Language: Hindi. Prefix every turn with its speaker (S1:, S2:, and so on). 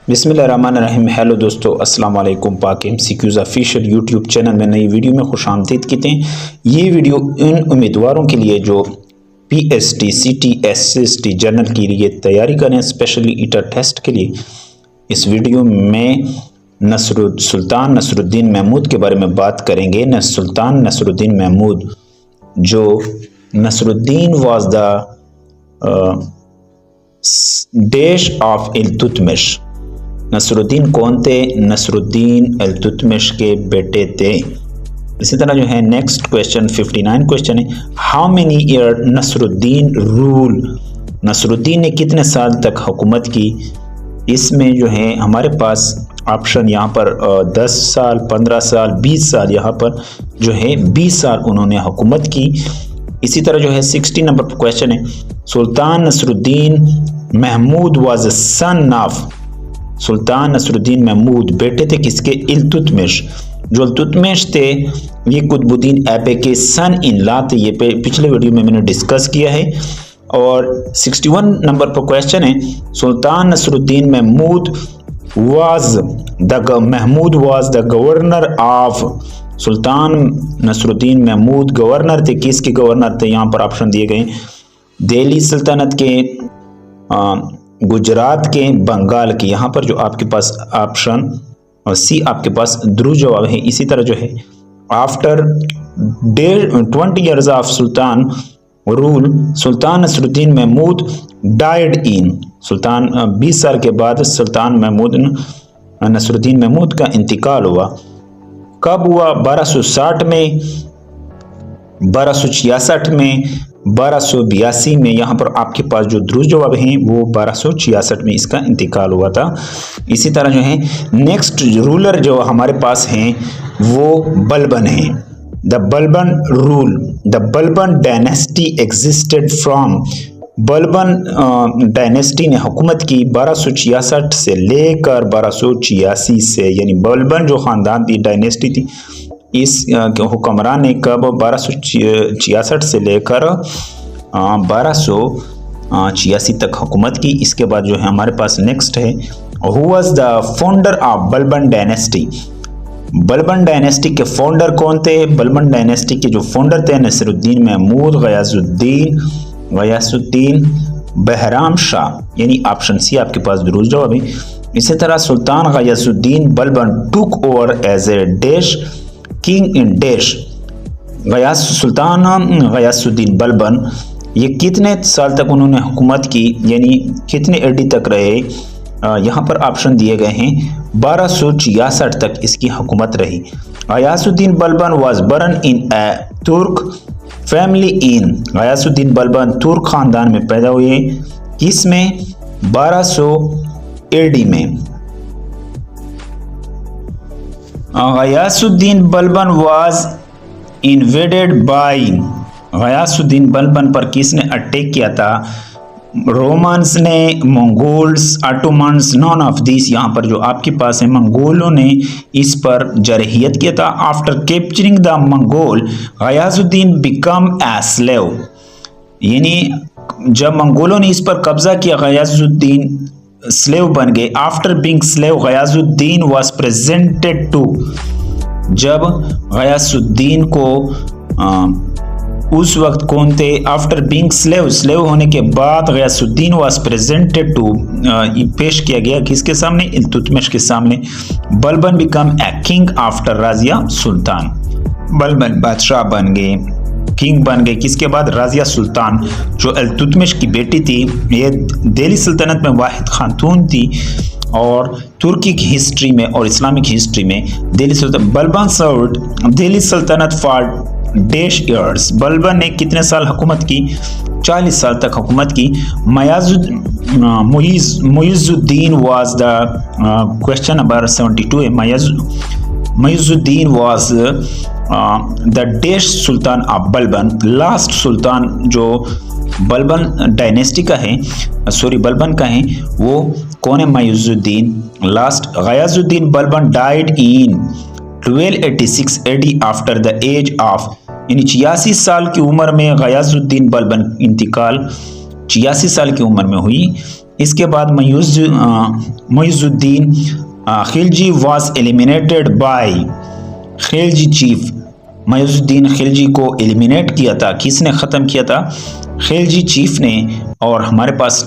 S1: बिस्मिल्लाहिर्रहमानिर्रहीम। हेलो दोस्तों, अस्सलाम वालेकुम। पाक एमसीक्यूज़ ऑफिशियल यूट्यूब चैनल में नई वीडियो में खुशामदीद कहते हैं। ये वीडियो उन उम्मीदवारों के लिए जो पीएसटी, सीटी, एसएसटी जनरल के लिए तैयारी करें, स्पेशली ईटर टेस्ट के लिए। इस वीडियो में सुल्तान नसरुद्दीन महमूद के बारे में बात करेंगे। सुल्तान नसरुद्दीन महमूद, जो Nasiruddin was the dash of Iltutmish. Nasiruddin कौन थे? नसरुद्दीन इल्तुतमिश के बेटे थे। इसी तरह जो है नेक्स्ट क्वेश्चन 59 क्वेश्चन है, how many year Nasiruddin rule? Nasiruddin ने कितने साल तक हुकूमत की? इसमें जो है हमारे पास ऑप्शन यहाँ पर 10 साल, 15 साल, 20 साल, यहाँ पर जो है 20 साल उन्होंने हुकूमत की। इसी तरह जो है 60 नंबर पर क्वेश्चन है, Sultan Nasiruddin Mahmud was son of. Sultan Nasiruddin Mahmud बेटे थे किसके? इल्तुतमिश। जो इल्तुतमिश थे ये कुतुबुद्दीन ऐबक के सन इन लॉ थे। ये पिछले वीडियो में मैंने डिस्कस किया है। और 61 नंबर पर क्वेश्चन है, Sultan Nasiruddin Mahmud was the governor of. Sultan Nasiruddin Mahmud governor थे, किसके गवर्नर थे? यहाँ पर ऑप्शन दिए गए, दिल्ली सल्तनत के, गुजरात के, बंगाल के। यहाँ पर जो आपके पास ऑप्शन सी आपके पास दुरुस्त जवाब है। इसी तरह जो है after 20 years of sultan rule, Sultan Nasiruddin Mahmud died in. Sultan 20 साल के बाद सुल्तान नसरुद्दीन महमूद का इंतकाल हुआ। कब हुआ? 1260 में, 1266 में, 1282 में। यहाँ पर आपके पास जो दुरुस्त जवाब हैं वो 1266 में इसका इंतकाल हुआ था। इसी तरह जो है नेक्स्ट रूलर जो हमारे पास हैं वो बलबन हैं। The Balban rule, the Balban dynasty existed from. Balban dynasty ने हुकूमत की 1266 से लेकर 1286 से, यानी बलबन जो ख़ानदान थी, डायनेस्टी थी, इस हुक्मरान ने कब 1266 से लेकर 1286 तक हुकूमत की। इसके बाद जो है हमारे पास नेक्स्ट है, who was the founder of Balban dynasty. Balban dynasty के फाउंडर कौन थे? बलबन डायनेस्टी के जो फाउंडर थे नसरुद्दीन महमूद, गयासुद्दीन बहराम शाह, यानी ऑप्शन सी आपके पास दुरुस्त जवाब है। इसी तरह Sultan Ghiyasuddin Balban took over as a dash king in dash. Sultan Ghiyasuddin Balban ये कितने साल तक उन्होंने हुकूमत की, यानी कितने एडी तक रहे? यहाँ पर ऑप्शन दिए गए हैं, 1266 तक इसकी हुकूमत रही। गयासुद्दीन बलबन वाज बर्न इन ए तुर्क फैमिली इन। गयासुद्दीन बलबन तुर्क खानदान में पैदा हुए, किसमें? 1200 एडी में। Ghiyasuddin Balban was invaded by. Ghiyasuddin Balban पर किसने अटैक किया था? रोमन्स ने, Mongols, Ottomans, none of this. यहाँ पर जो आपके पास है मंगोलों ने इस पर जरहियत किया था। After capturing the Mongol Ghiyasuddin become a slave, यानी जब मंगोलों ने इस पर कब्जा किया गयासुद्दीन स्लेव बन गए। After being slave Ghiyasuddin was presented to. जब गयासुद्दीन को उस वक्त कौन थे? आफ्टर बीइंग स्लेव, स्लेव होने के बाद गयासुद्दीन वाज प्रेजेंटेड टू, पेश किया गया किसके सामने? इल्तुतमिश के सामने। Balban became a king after Razia Sultan. Balban बादशाह बन गए, किंग बन गए, किसके बाद? राजिया सुल्तान, जो इल्तुतमिश की बेटी थी। ये दिल्ली सल्तनत में वाहिद खातून थी, और तुर्की की हिस्ट्री में और इस्लामिक हिस्ट्री में दिल्ली सल्तनत। बलबन सर्व्ड दिल्ली सल्तनत फॉर डैश ईयर्स। बलबन ने कितने साल हुकूमत की? 40 साल तक हुकूमत की। Muizuddin was the, question number 72 है, Muizuddin was the dash sultan of Balban. Last sultan जो बलबन डायनेस्टी का है, सॉरी बलबन का है, वो कौन है? Muizuddin last. Ghiyasuddin Balban died in 1286 AD after the age of, यानी 86 साल की उम्र में गयासुद्दीन बलबन इंतकाल 86 साल की उम्र में हुई। इसके बाद Muizuddin Khilji was eliminated by Khilji chief. Muizuddin Khilji को एलिमिनेट किया था, किसने ख़त्म किया था? खिलजी चीफ ने। और हमारे पास